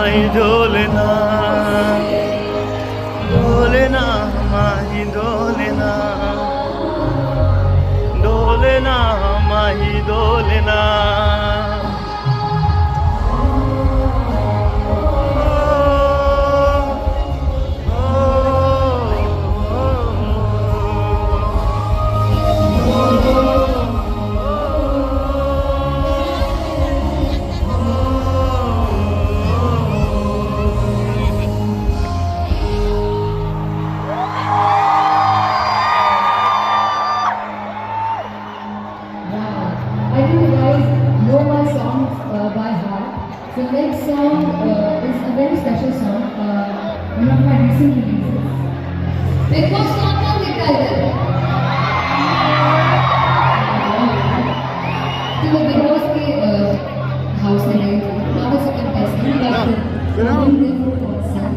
Mahi Dholna Dholna Mahi Dholna Dholna Mahi Dholna I think you guys know my song by heart. The next song is a very special song, one of my recent releases. Big Boss song कौन देखता है इधर? तो मैं Big Boss के house में गई थी. I was a contestant, but I didn't live for concert.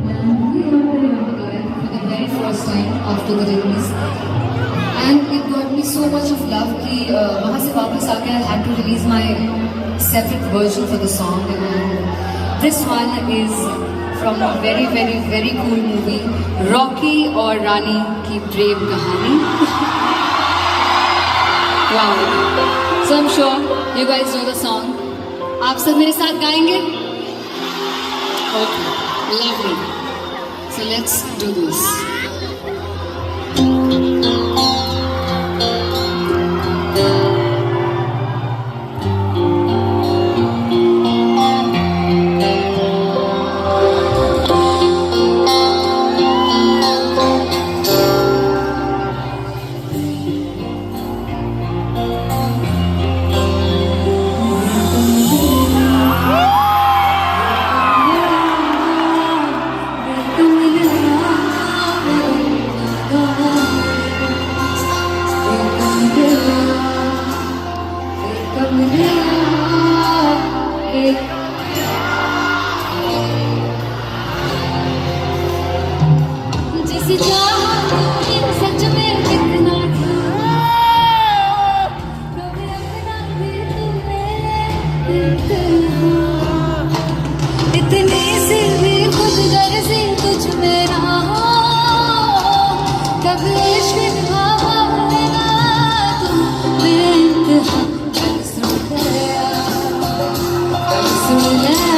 And we wanted to remember Karan for the very first time after the release. And it got me so much of love कि वहाँ से वापस आके I had to release my separate version for the song. And this one is from a very very very cool movie, Rocky और रानी की प्रेम कहानी. Wow. So I'm sure you guys know the song. आप सब मेरे साथ गाएंगे? Okay. Lovely. So let's do this. जिसे चाहा सच में कितना कभी अपना भी तुम्हें इतनी सी भी खुद गर्जी तुझ में ना हो कभी इश्क हवा लेना तुम बेइंतहा सुन गया सुन गया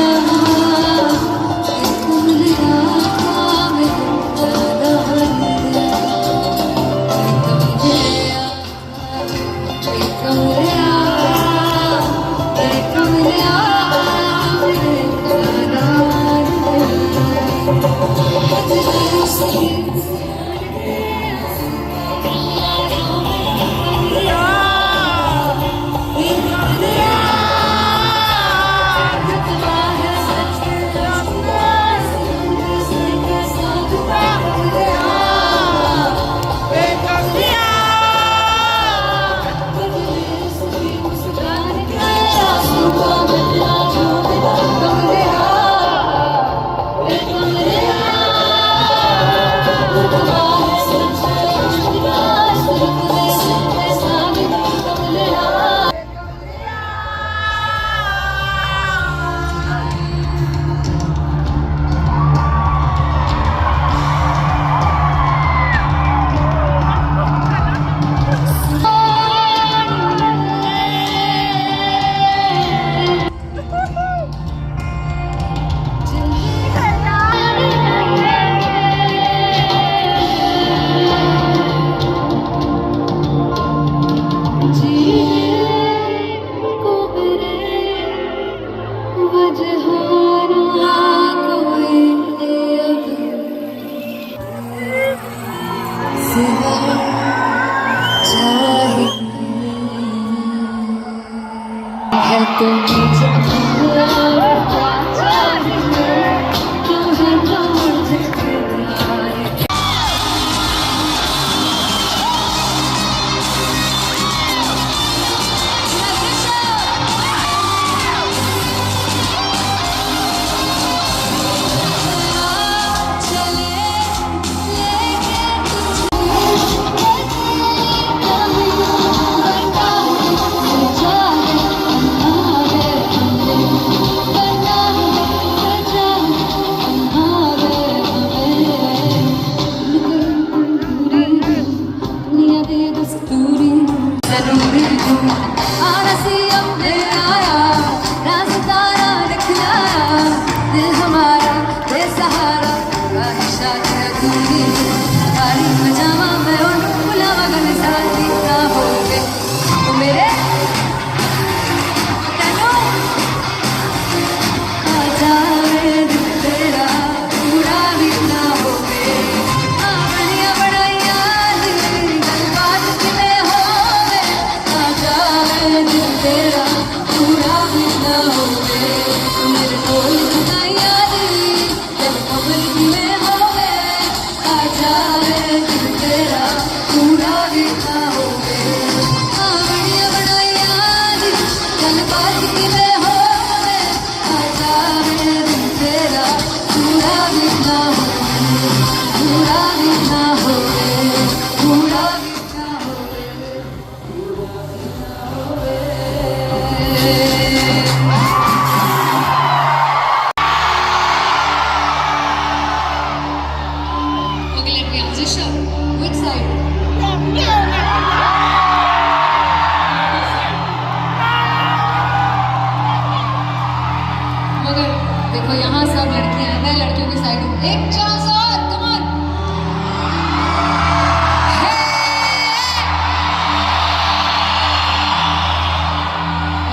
देखो यहाँ सब लड़कियां हैं, मैं लड़कियों की साइड हूँ। एक चांस और, come on.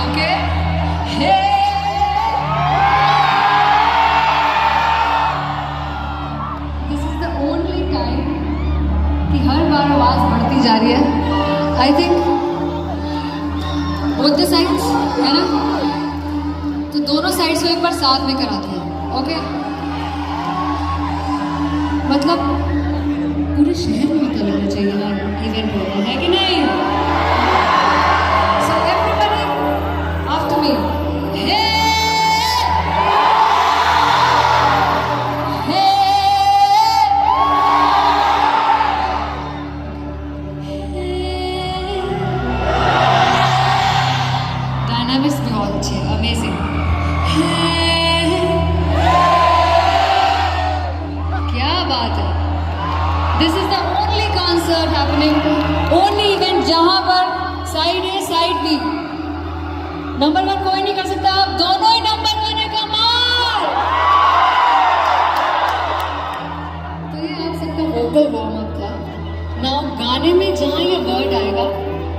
Okay, this is the only time कि हर बार आवाज बढ़ती जा रही है। I think both the sides है ना, तो दोनों साइड्स को एक बार साथ में कराते हैं। ओके, मतलब पूरे शहर में पता लगना चाहिए ना इवेंट हो रहा है कि नहीं। सो एवरीबॉडी आफ्टर मी, हे डायनामिक्स भी बहुत अच्छे, अमेजिंग। क्या बात है। This is the only concert happening, only event जहां पर साइड ए साइड बी नंबर 1 कोई नहीं कर सकता, आप दोनों ही नंबर 1 है। कमाल। तो ये आप सबका वोकल वार्म अप था। नाउ गाने में जहां ये वर्ड आएगा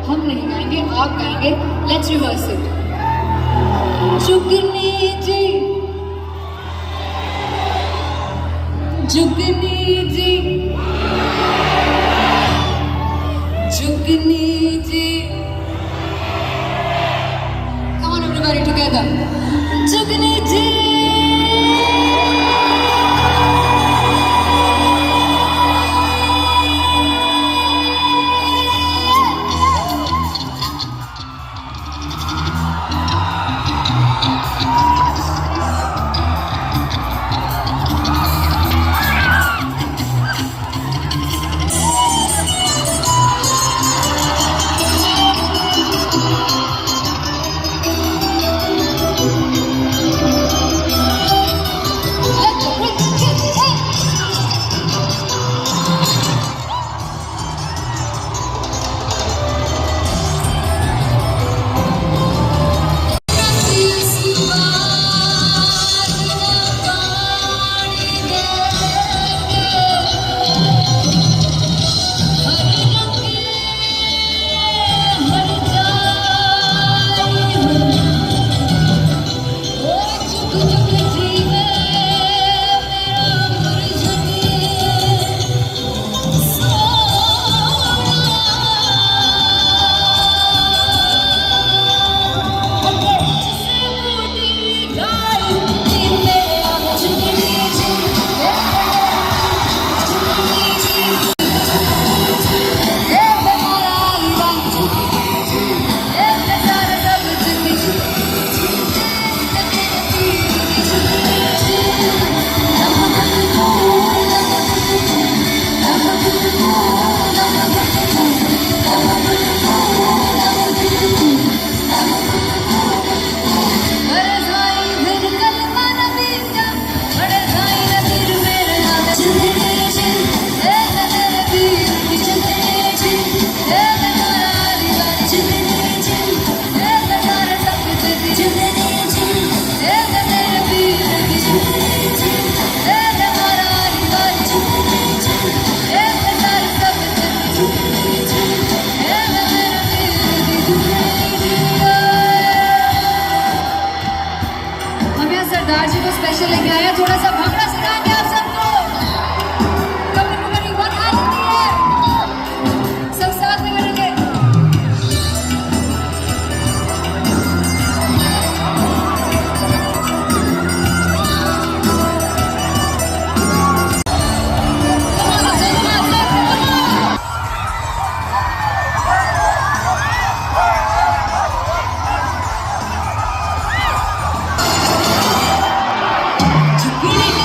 हम नहीं गाएंगे, आप गाएंगे। Let's rehearse it. Jugni ji, Jugni ji, Jugni ji. Come on everybody together. Jugni ji. Sardar ji को स्पेशल लेके आया, थोड़ा सा भंगड़ा सिखाएंगे आप सबको। Come everybody, one hand in the air. सब साथ में करेंगे। Really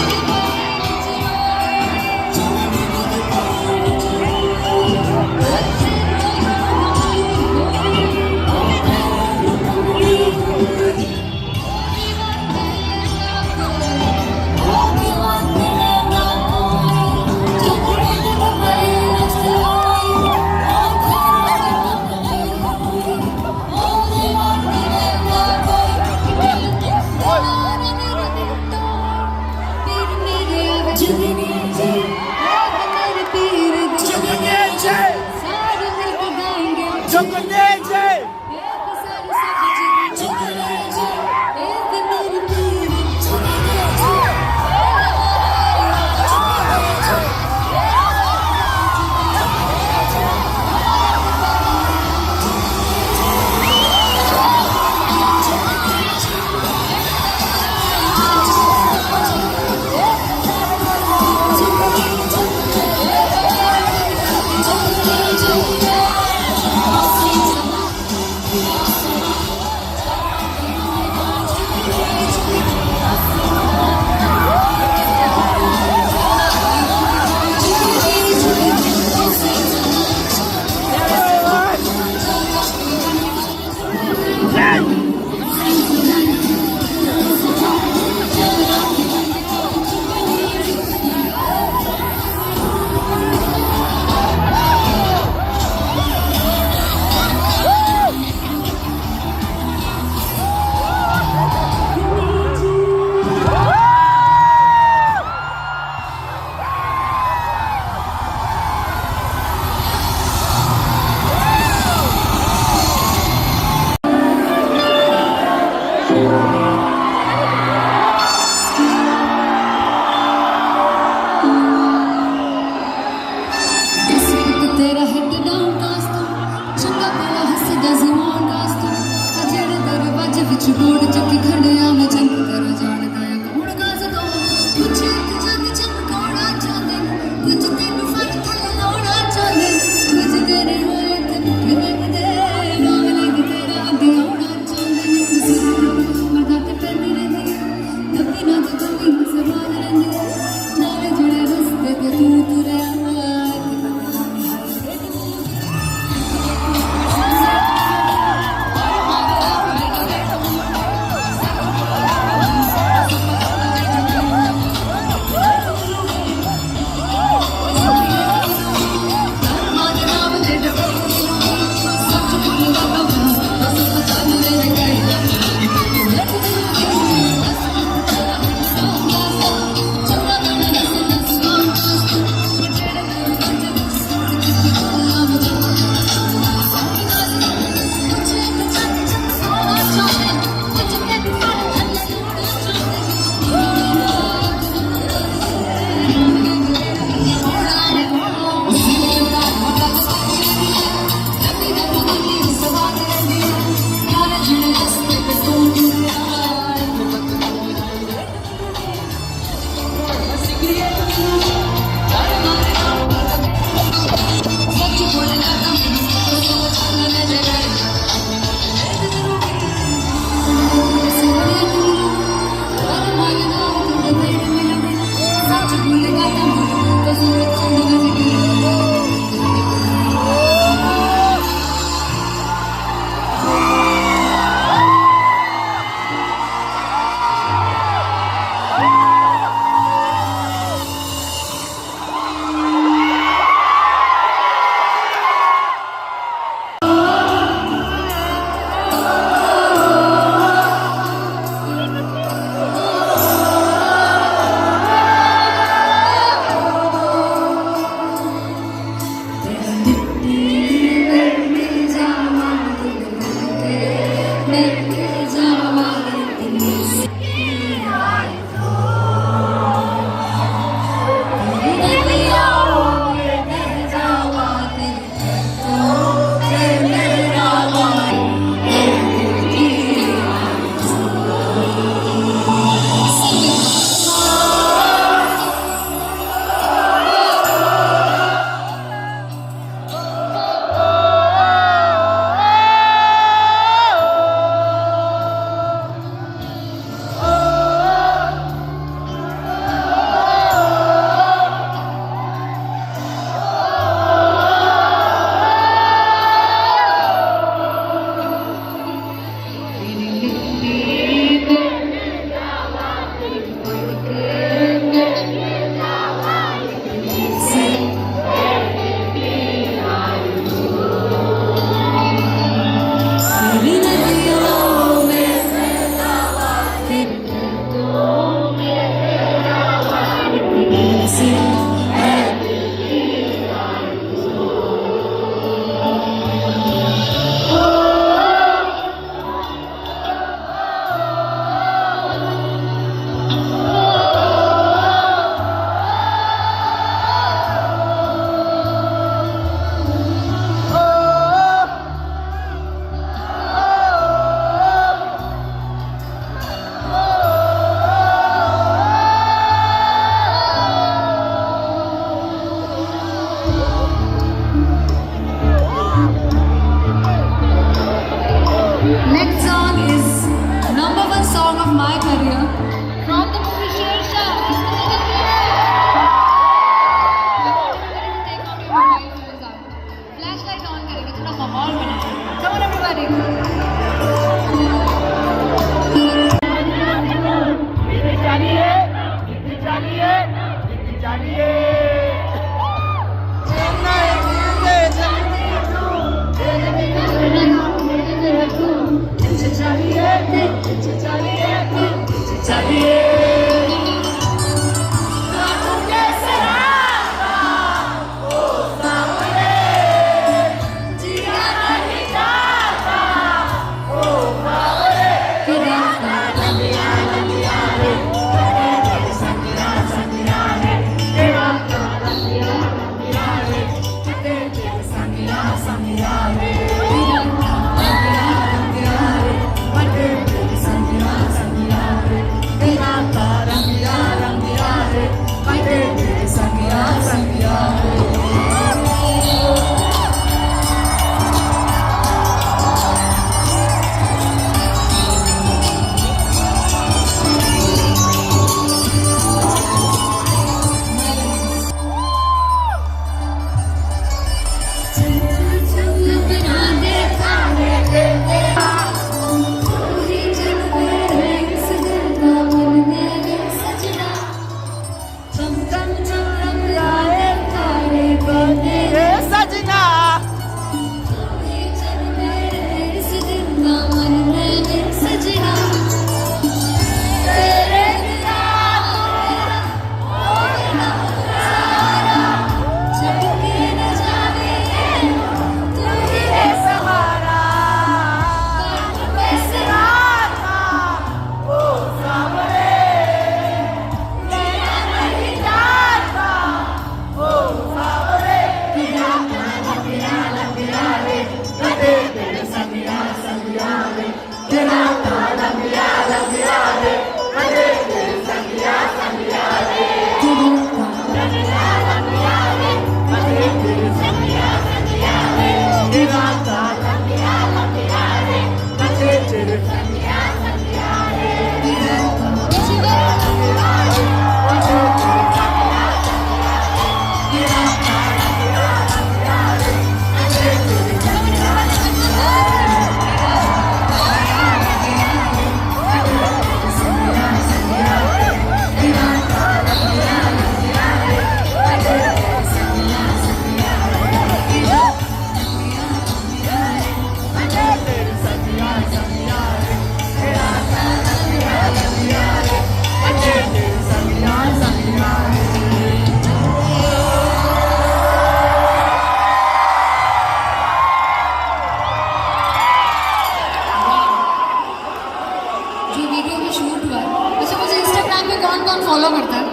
फॉलो करता है?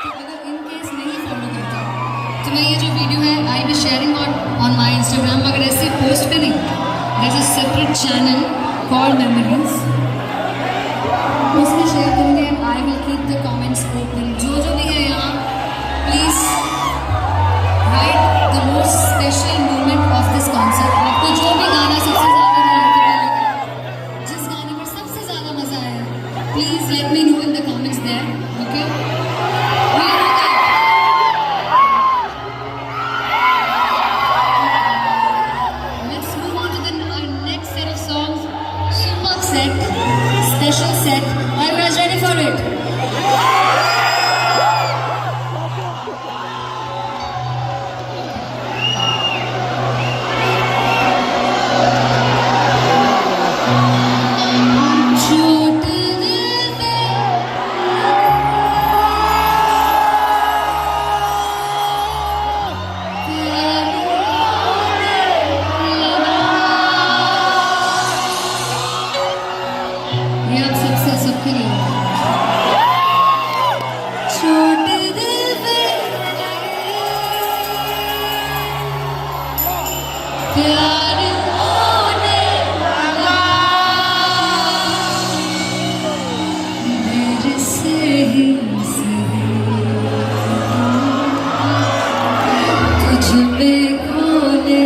तो अगर इन केस नहीं फॉलो करता तो मैं ये जो वीडियो है I be sharing on my Instagram, मगर ऐसे पोस्ट पे नहीं, there is a separate channel called memories, उसमें शेयर करूँगी and I will keep the comments open. जो भी है यहाँ, please write the most special moment of this concert. आपको जो भी गाना सबसे ज़्यादा रिलेटेबल लगा, जिस गाने पर सबसे ज़्यादा मज़ा आया, please let me know in the comments there, okay? Let's move on to the next set of songs. Super set, special set. Are you guys ready for it? चोट दिल पे प्यार होने लगा। ये आप सबके लिए चोट दिल पे प्यार होने लगा, मेरे से ही सही तुझ में खोने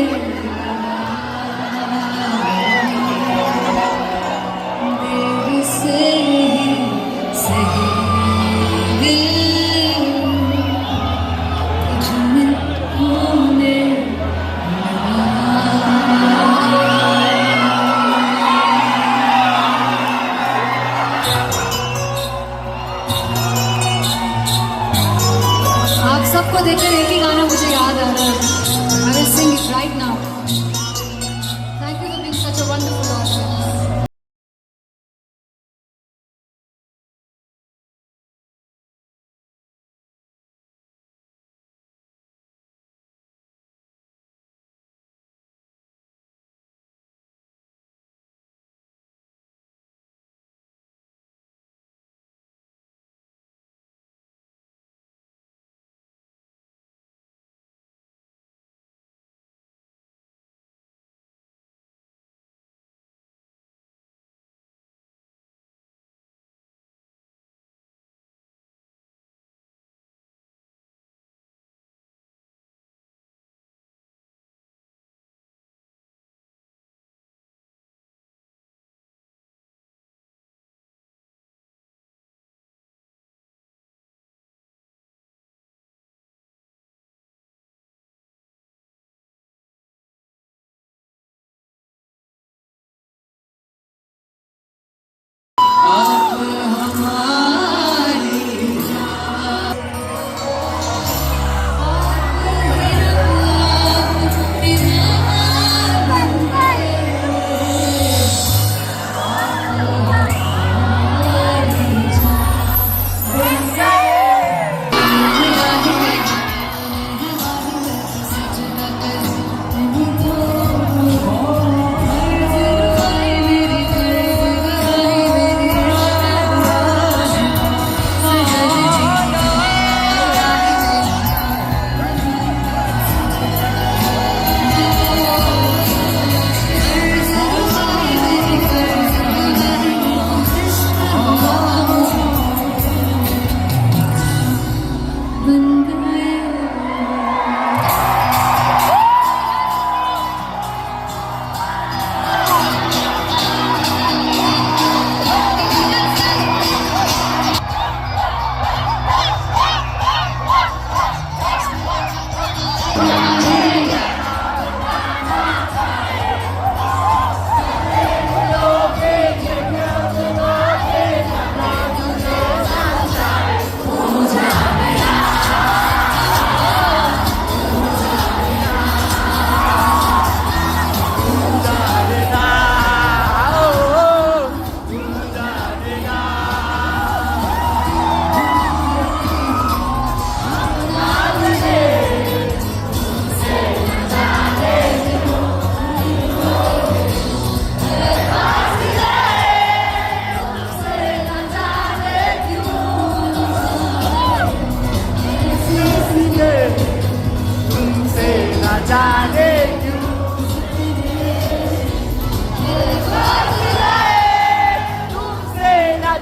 मेरे से ही सही दिल तुझ में खोने आप सबको देखकर एक ही गाना मुझे याद आ रहा है। I will sing it right now. Thank you for being such a wonderful audience.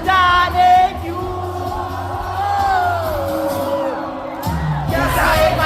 darling, you. Yes, I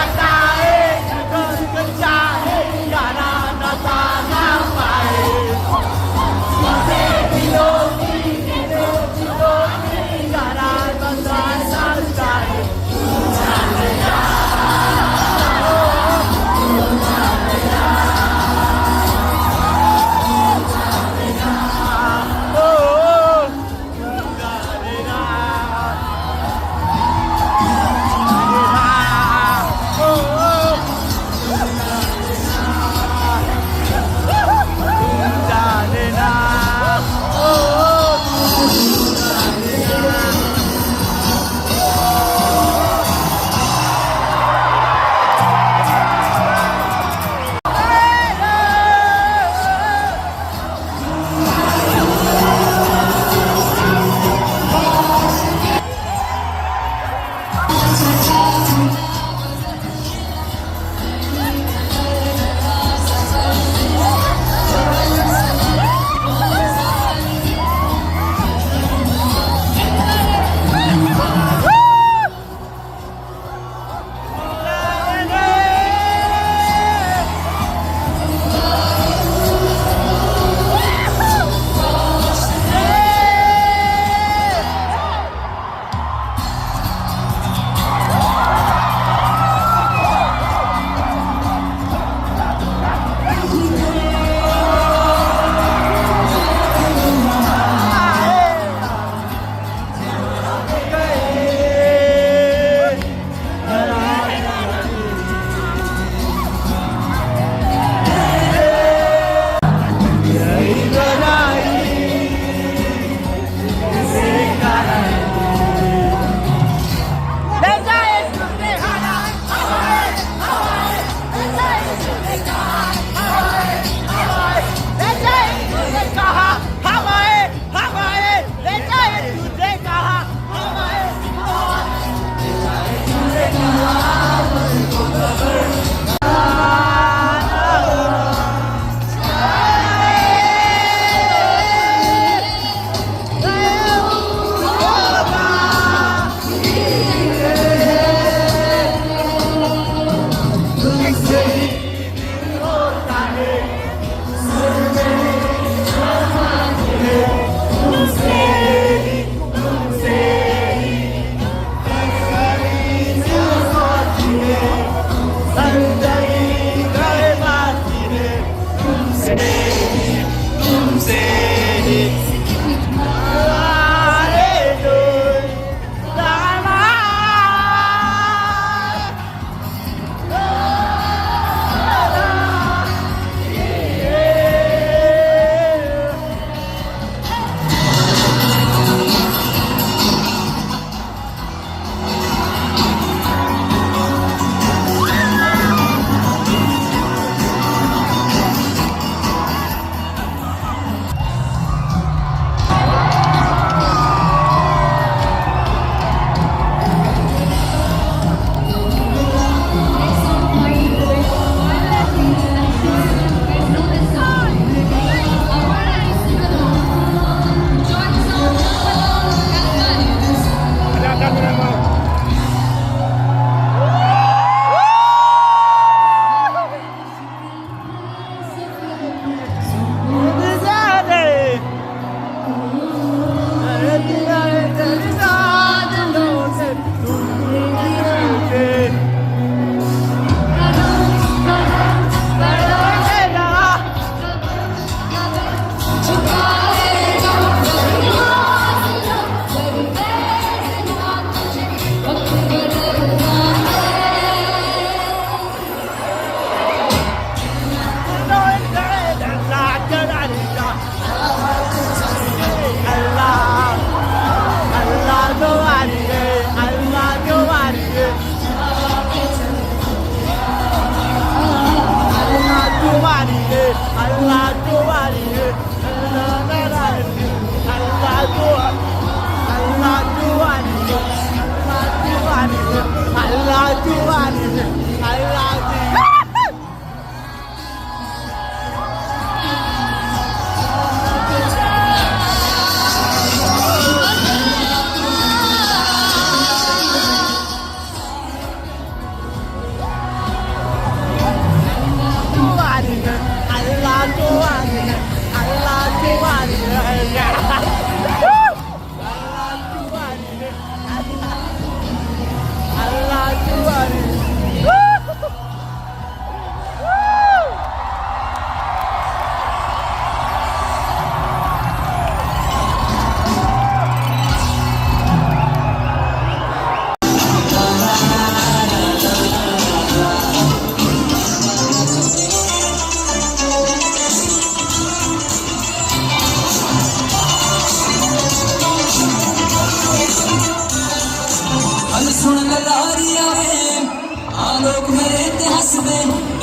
लोग मेरे ते हंसदे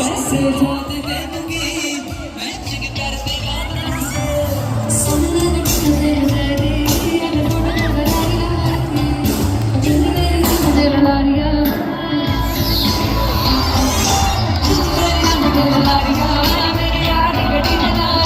ऐसे जाते देनगी मैं जिग करते गाना सुनने मुझे लड़ी अगर मुझे लड़ा लिया मेरे यार गड़ी लगा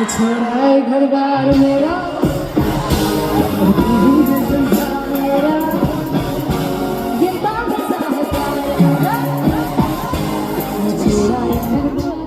छोड़ाए घर बार मेरा ये तामसा है प्यार छोड़ाए घर बार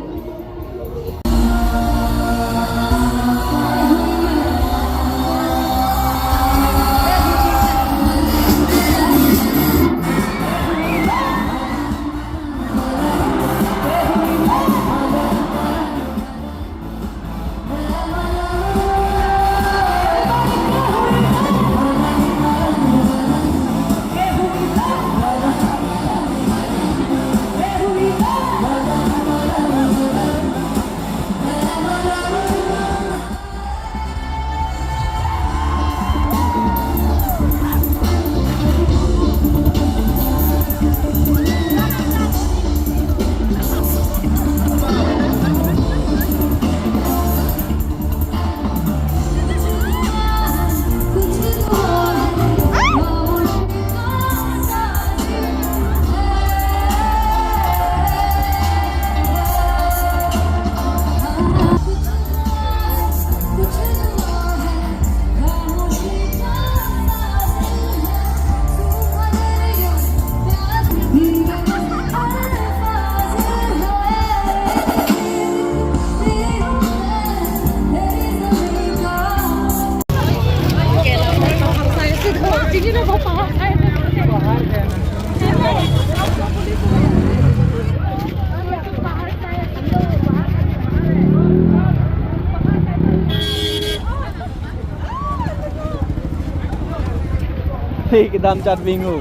cái đam chặt vì ngủ.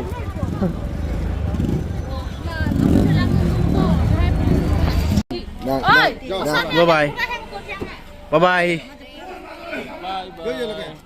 Ơi, Bye bye. Bye bye. Bye.